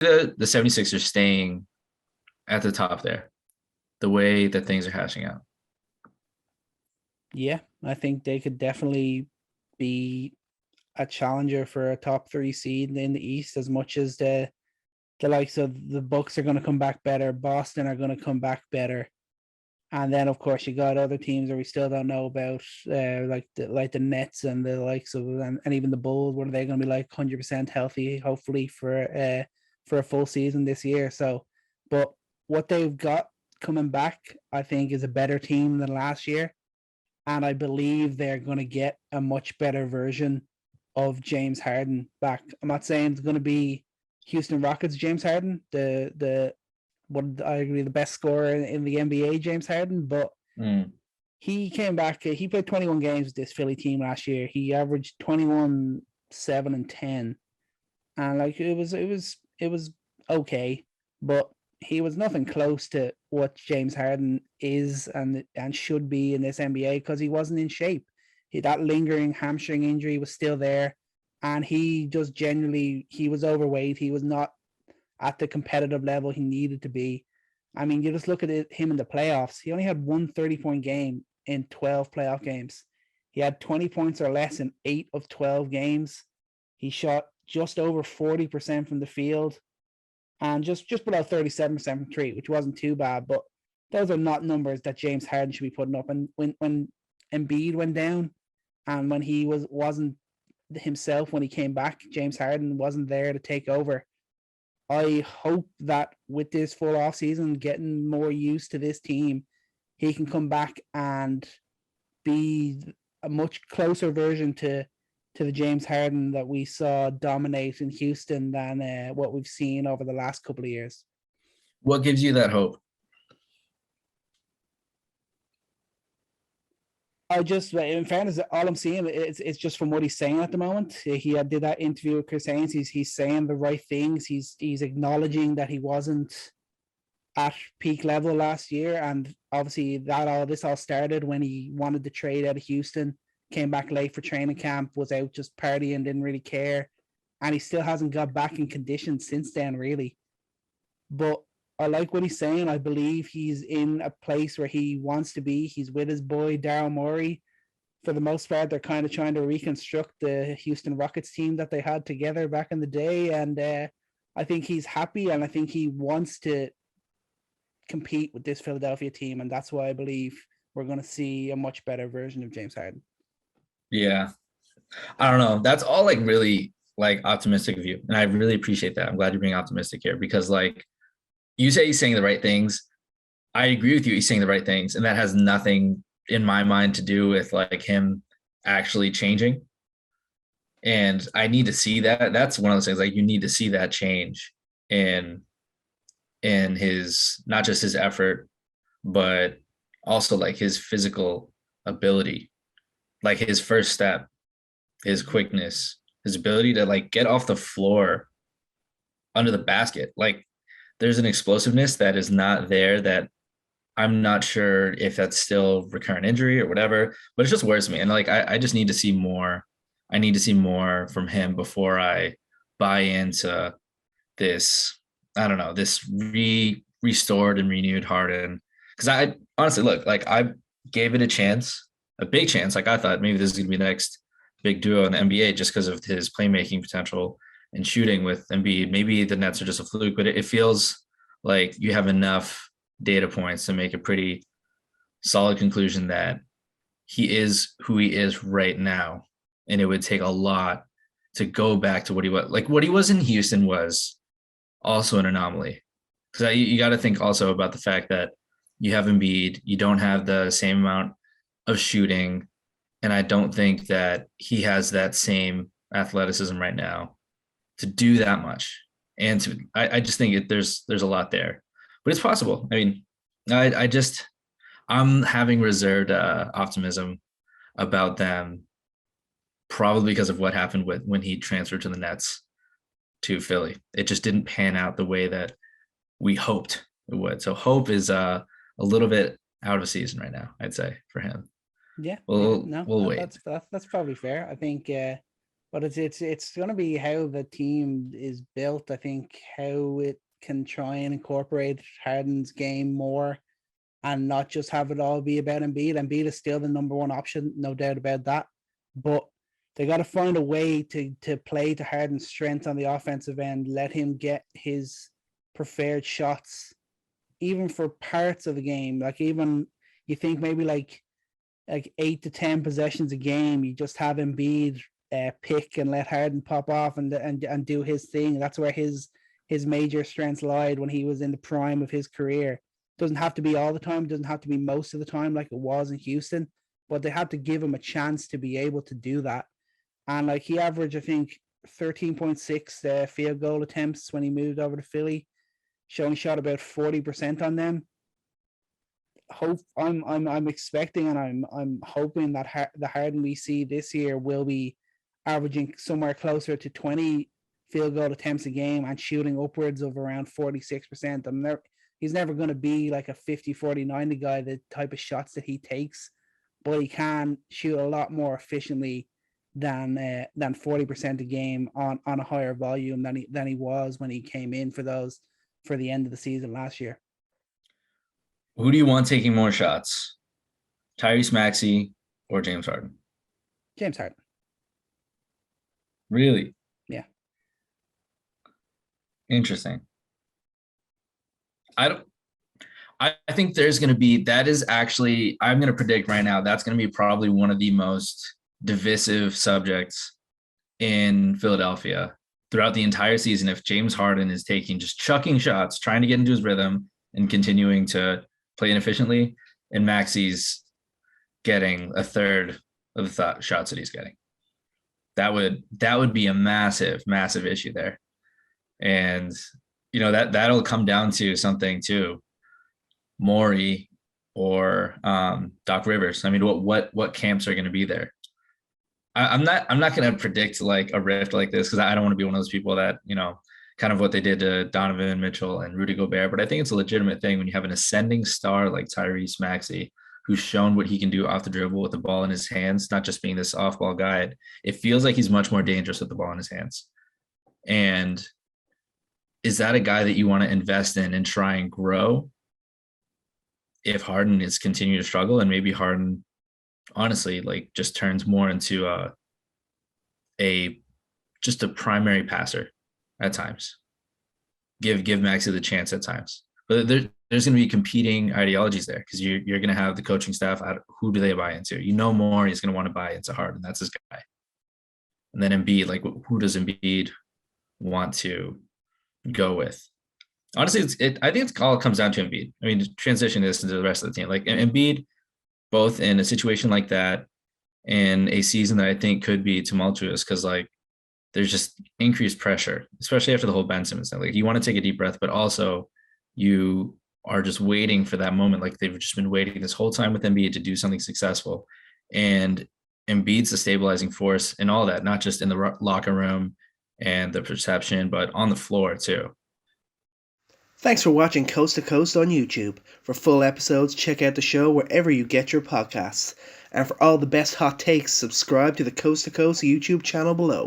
the 76ers staying at the top there, the way that things are hashing out? Yeah, I think they could definitely be a challenger for a top three seed in the East, as much as the likes of the Bucks are going to come back better, Boston are going to come back better, and then of course you got other teams that we still don't know about, like the Nets and the likes of, and even the Bulls. What are they going to be like? 100% healthy, hopefully for a full season this year. So, but what they've got coming back, I think, is a better team than last year, and I believe they're going to get a much better version of James Harden back. I'm not saying it's going to be Houston Rockets James Harden, the what I agree the best scorer in the NBA James Harden, but Mm. he came back. He played 21 games with this Philly team last year. He averaged 21, 7, and 10, and like it was okay, but he was nothing close to what James Harden is and should be in this NBA, because he wasn't in shape. That lingering hamstring injury was still there, and he just genuinely, he was overweight. He was not at the competitive level he needed to be. I mean, you just look at him in the playoffs. He only had one 30-point game in 12 playoff games. He had 20 points or less in 8 of 12 games. He shot just over 40% from the field and just below 37% from three, which wasn't too bad. But those are not numbers that James Harden should be putting up. And when Embiid went down, and when he wasn't himself when he came back, James Harden wasn't there to take over. I hope that with this full off season, getting more used to this team, he can come back and be a much closer version to the James Harden that we saw dominate in Houston than what we've seen over the last couple of years. What gives you that hope? I just, in fairness, all I'm seeing it's just from what he's saying at the moment. He did that interview with Chris Haynes. He's saying the right things. He's acknowledging that he wasn't at peak level last year, and obviously this all started when he wanted to trade out of Houston, came back late for training camp, was out just partying, didn't really care, and he still hasn't got back in condition since then, really. But I like what he's saying. I believe he's in a place where he wants to be. He's with his boy Daryl Morey. For the most part, they're kind of trying to reconstruct the Houston Rockets team that they had together back in the day, and I think he's happy, and I think he wants to compete with this Philadelphia team, and that's why I believe we're going to see a much better version of James Harden. Yeah, I don't know. That's all like really like optimistic of you, and I really appreciate that. I'm glad you're being optimistic here because like you say he's saying the right things. I agree with you. He's saying the right things, and that has nothing in my mind to do with like him actually changing. And I need to see that. That's one of those things. Like you need to see that change in his not just his effort, but also like his physical ability, like his first step, his quickness, his ability to like get off the floor under the basket. Like there's an explosiveness that is not there that I'm not sure if that's still recurrent injury or whatever, but it just worries me. And like I just need to see more. I need to see more from him before I buy into this, I don't know, this restored and renewed Harden. Because I honestly look, like I gave it a chance, a big chance. Like I thought maybe this is gonna be the next big duo in the NBA just because of his playmaking potential and shooting with Embiid. Maybe the Nets are just a fluke, but it feels like you have enough data points to make a pretty solid conclusion that he is who he is right now. And it would take a lot to go back to what he was. Like what he was in Houston was also an anomaly. Because you got to think also about the fact that you have Embiid, you don't have the same amount of shooting, and I don't think that he has that same athleticism right now to do that much. And I just think there's a lot there, but it's possible. I mean, I'm having reserved optimism about them, probably because of what happened with when he transferred to the Nets to Philly. It just didn't pan out the way that we hoped it would. So hope is a little bit out of season right now, I'd say, for him. Yeah, We'll no, we'll wait. that's probably fair. I think But it's going to be how the team is built. I think how it can try and incorporate Harden's game more and not just have it all be about Embiid. Embiid is still the number one option, no doubt about that. But they got to find a way to play to Harden's strength on the offensive end, let him get his preferred shots, even for parts of the game. Like even you think maybe like 8 to 10 possessions a game, you just have Embiid pick and let Harden pop off and do his thing. That's where his major strengths lied when he was in the prime of his career. Doesn't have to be all the time, doesn't have to be most of the time like it was in Houston, but they had to give him a chance to be able to do that. And like he averaged, I think, 13.6 field goal attempts when he moved over to Philly, showing shot about 40% on them. I'm expecting and I'm hoping that the Harden we see this year will be averaging somewhere closer to 20 field goal attempts a game and shooting upwards of around 46%. He's never going to be like a 50-40-90 guy, the type of shots that he takes, but he can shoot a lot more efficiently than 40% a game on a higher volume than he was when he came in for the end of the season last year. Who do you want taking more shots? Tyrese Maxey or James Harden? James Harden. Really? Yeah. Interesting. I think there's going to be, that is actually, I'm going to predict right now, that's going to be probably one of the most divisive subjects in Philadelphia throughout the entire season. If James Harden is just chucking shots, trying to get into his rhythm and continuing to play inefficiently, and Maxey's getting a third of the shots that he's getting. That would be a massive, massive issue there. And that'll come down to something too. Morey or Doc Rivers. I mean, what camps are going to be there? I'm not going to predict like a rift like this, because I don't want to be one of those people that, kind of what they did to Donovan Mitchell and Rudy Gobert. But I think it's a legitimate thing when you have an ascending star like Tyrese Maxey, who's shown what he can do off the dribble with the ball in his hands, not just being this off-ball guy. It feels like he's much more dangerous with the ball in his hands. And is that a guy that you want to invest in and try and grow if Harden is continuing to struggle? And maybe Harden, honestly, like just turns more into just a primary passer at times. Give Maxey the chance at times. But there's going to be competing ideologies there, because you're going to have the coaching staff. Who do they buy into? More he's going to want to buy into Harden. That's his guy. And then Embiid, like who does Embiid want to go with? Honestly, I think it all comes down to Embiid. I mean, transition this into the rest of the team. Like Embiid, both in a situation like that and a season that I think could be tumultuous, because like there's just increased pressure, especially after the whole Ben Simmons thing. Like you want to take a deep breath, but also you are just waiting for that moment. Like they've just been waiting this whole time with Embiid to do something successful. And Embiid's the stabilizing force in all that, not just in the locker room and the perception, but on the floor too. Thanks for watching Coast to Coast on YouTube. For full episodes, check out the show wherever you get your podcasts. And for all the best hot takes, subscribe to the Coast to Coast YouTube channel below.